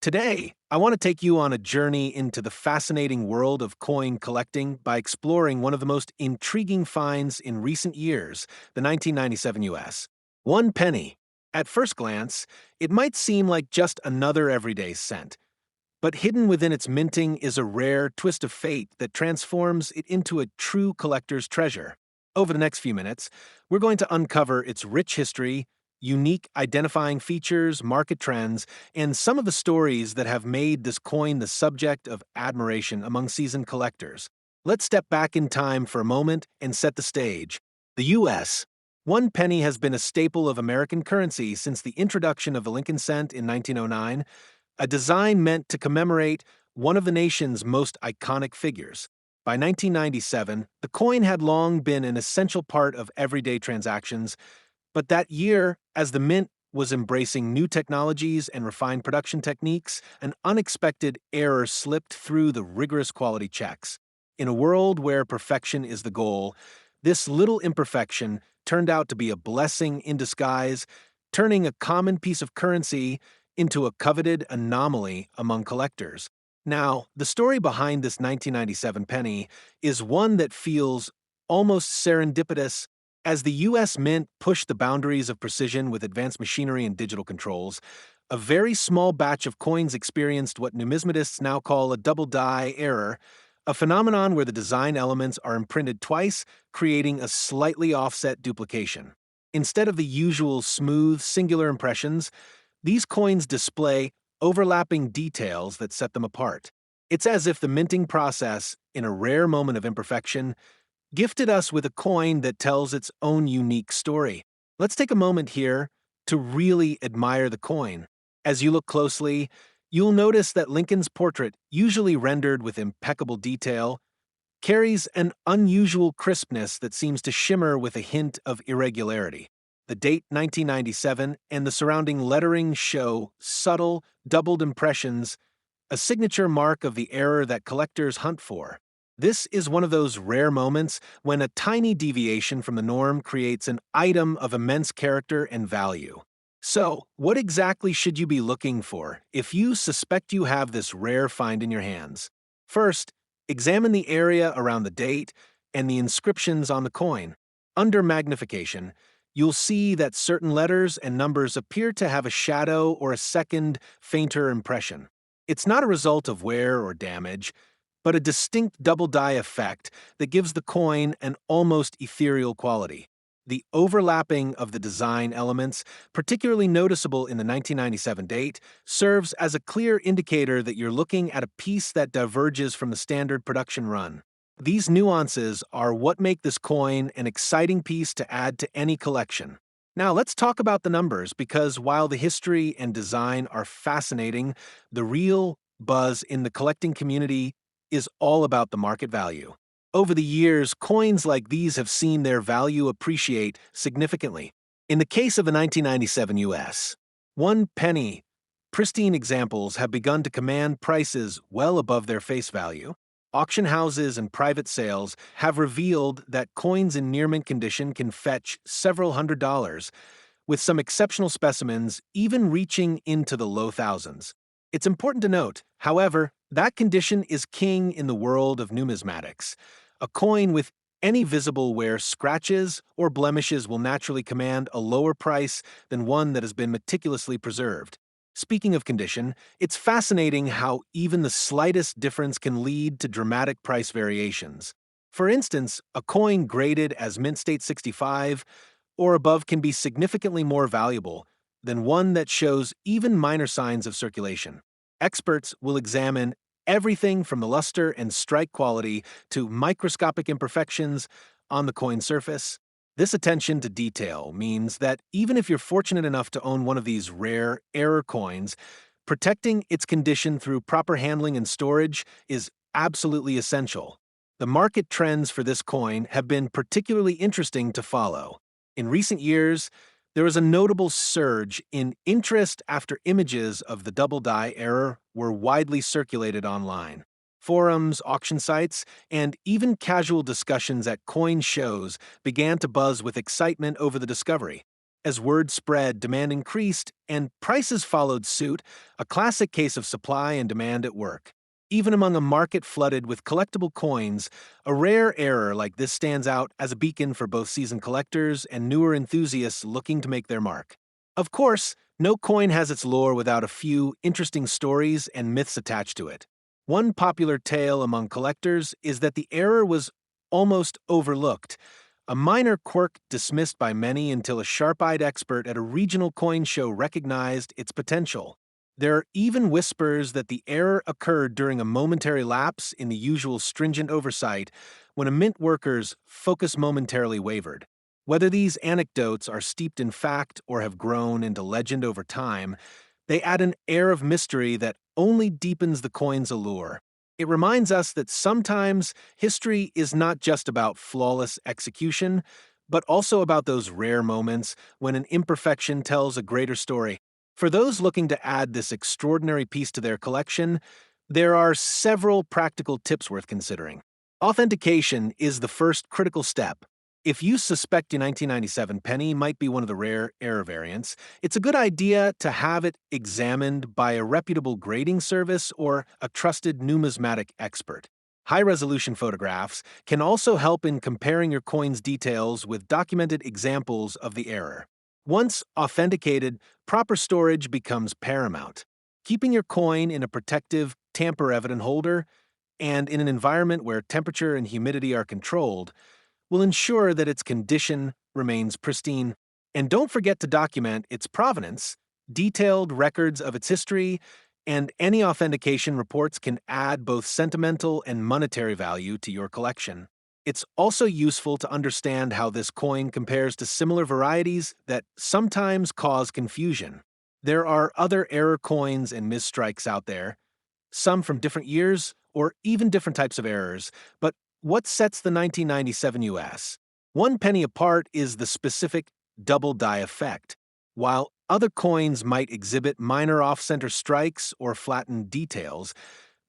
Today, I want to take you on a journey into the fascinating world of coin collecting by exploring one of the most intriguing finds in recent years, the 1997 US. One penny. At first glance, it might seem like just another everyday cent, but hidden within its minting is a rare twist of fate that transforms it into a true collector's treasure. Over the next few minutes, we're going to uncover its rich history, unique identifying features, market trends, and some of the stories that have made this coin the subject of admiration among seasoned collectors. Let's step back in time for a moment and set the stage. The U.S. One penny has been a staple of American currency since the introduction of the Lincoln cent in 1909, a design meant to commemorate one of the nation's most iconic figures. By 1997, the coin had long been an essential part of everyday transactions, but that year, as the Mint was embracing new technologies and refined production techniques, an unexpected error slipped through the rigorous quality checks. In a world where perfection is the goal, this little imperfection turned out to be a blessing in disguise, turning a common piece of currency into a coveted anomaly among collectors. Now, the story behind this 1997 penny is one that feels almost serendipitous. As the U.S. Mint pushed the boundaries of precision with advanced machinery and digital controls, a very small batch of coins experienced what numismatists now call a double die error, a phenomenon where the design elements are imprinted twice, creating a slightly offset duplication. Instead of the usual smooth, singular impressions, these coins display overlapping details that set them apart. It's as if the minting process, in a rare moment of imperfection, gifted us with a coin that tells its own unique story. Let's take a moment here to really admire the coin. As you look closely, you'll notice that Lincoln's portrait, usually rendered with impeccable detail, carries an unusual crispness that seems to shimmer with a hint of irregularity. The date 1997 and the surrounding lettering show subtle, doubled impressions, a signature mark of the error that collectors hunt for. This is one of those rare moments when a tiny deviation from the norm creates an item of immense character and value. So, what exactly should you be looking for if you suspect you have this rare find in your hands? First, examine the area around the date and the inscriptions on the coin. Under magnification, you'll see that certain letters and numbers appear to have a shadow or a second, fainter impression. It's not a result of wear or damage, but a distinct double die effect that gives the coin an almost ethereal quality. The overlapping of the design elements, particularly noticeable in the 1997 date, serves as a clear indicator that you're looking at a piece that diverges from the standard production run. These nuances are what make this coin an exciting piece to add to any collection. Now, let's talk about the numbers because while the history and design are fascinating, the real buzz in the collecting community is all about the market value. Over the years, coins like these have seen their value appreciate significantly. In the case of the 1997 US, one penny, pristine examples have begun to command prices well above their face value. Auction houses and private sales have revealed that coins in near mint condition can fetch several $100s, with some exceptional specimens even reaching into the low thousands. It's important to note, however, that condition is king in the world of numismatics. A coin with any visible wear scratches or blemishes will naturally command a lower price than one that has been meticulously preserved. Speaking of condition, it's fascinating how even the slightest difference can lead to dramatic price variations. For instance, a coin graded as Mint State 65 or above can be significantly more valuable than one that shows even minor signs of circulation. Experts will examine everything from the luster and strike quality to microscopic imperfections on the coin surface. This attention to detail means that even if you're fortunate enough to own one of these rare error coins, protecting its condition through proper handling and storage is absolutely essential. The market trends for this coin have been particularly interesting to follow. In recent years, there was a notable surge in interest after images of the double die error were widely circulated online. Forums, auction sites, and even casual discussions at coin shows began to buzz with excitement over the discovery. As word spread, demand increased, and prices followed suit, a classic case of supply and demand at work. Even among a market flooded with collectible coins, a rare error like this stands out as a beacon for both seasoned collectors and newer enthusiasts looking to make their mark. Of course, no coin has its lore without a few interesting stories and myths attached to it. One popular tale among collectors is that the error was almost overlooked, a minor quirk dismissed by many until a sharp-eyed expert at a regional coin show recognized its potential. There are even whispers that the error occurred during a momentary lapse in the usual stringent oversight when a mint worker's focus momentarily wavered. Whether these anecdotes are steeped in fact or have grown into legend over time, they add an air of mystery that only deepens the coin's allure. It reminds us that sometimes history is not just about flawless execution, but also about those rare moments when an imperfection tells a greater story. For those looking to add this extraordinary piece to their collection, there are several practical tips worth considering. Authentication is the first critical step. If you suspect your 1997 penny might be one of the rare error variants, it's a good idea to have it examined by a reputable grading service or a trusted numismatic expert. High-resolution photographs can also help in comparing your coin's details with documented examples of the error. Once authenticated, proper storage becomes paramount. Keeping your coin in a protective, tamper-evident holder and in an environment where temperature and humidity are controlled will ensure that its condition remains pristine. And don't forget to document its provenance. Detailed records of its history and any authentication reports can add both sentimental and monetary value to your collection. It's also useful to understand how this coin compares to similar varieties that sometimes cause confusion. There are other error coins and misstrikes out there, some from different years or even different types of errors, but what sets the 1997 US? One penny apart is the specific double die effect. While other coins might exhibit minor off-center strikes or flattened details,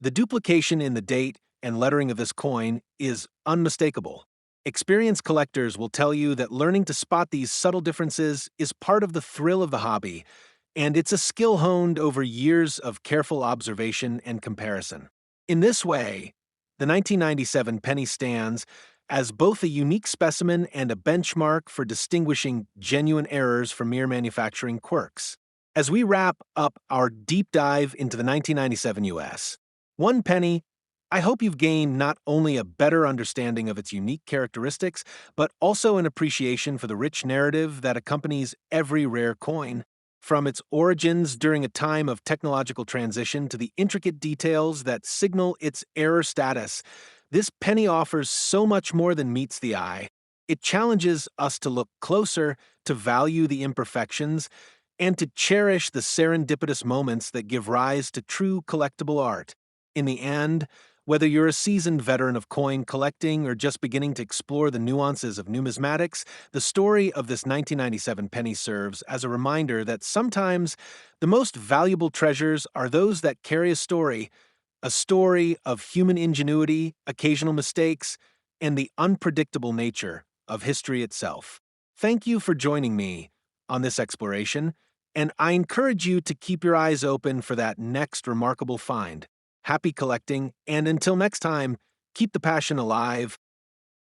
the duplication in the date and lettering of this coin is unmistakable. Experienced collectors will tell you that learning to spot these subtle differences is part of the thrill of the hobby, and it's a skill honed over years of careful observation and comparison. In this way, the 1997 penny stands as both a unique specimen and a benchmark for distinguishing genuine errors from mere manufacturing quirks. As we wrap up our deep dive into the 1997 US, one penny, I hope you've gained not only a better understanding of its unique characteristics, but also an appreciation for the rich narrative that accompanies every rare coin. From its origins during a time of technological transition to the intricate details that signal its error status, this penny offers so much more than meets the eye. It challenges us to look closer, to value the imperfections, and to cherish the serendipitous moments that give rise to true collectible art. In the end, whether you're a seasoned veteran of coin collecting or just beginning to explore the nuances of numismatics, the story of this 1997 penny serves as a reminder that sometimes the most valuable treasures are those that carry a story of human ingenuity, occasional mistakes, and the unpredictable nature of history itself. Thank you for joining me on this exploration, and I encourage you to keep your eyes open for that next remarkable find. Happy collecting, and until next time, keep the passion alive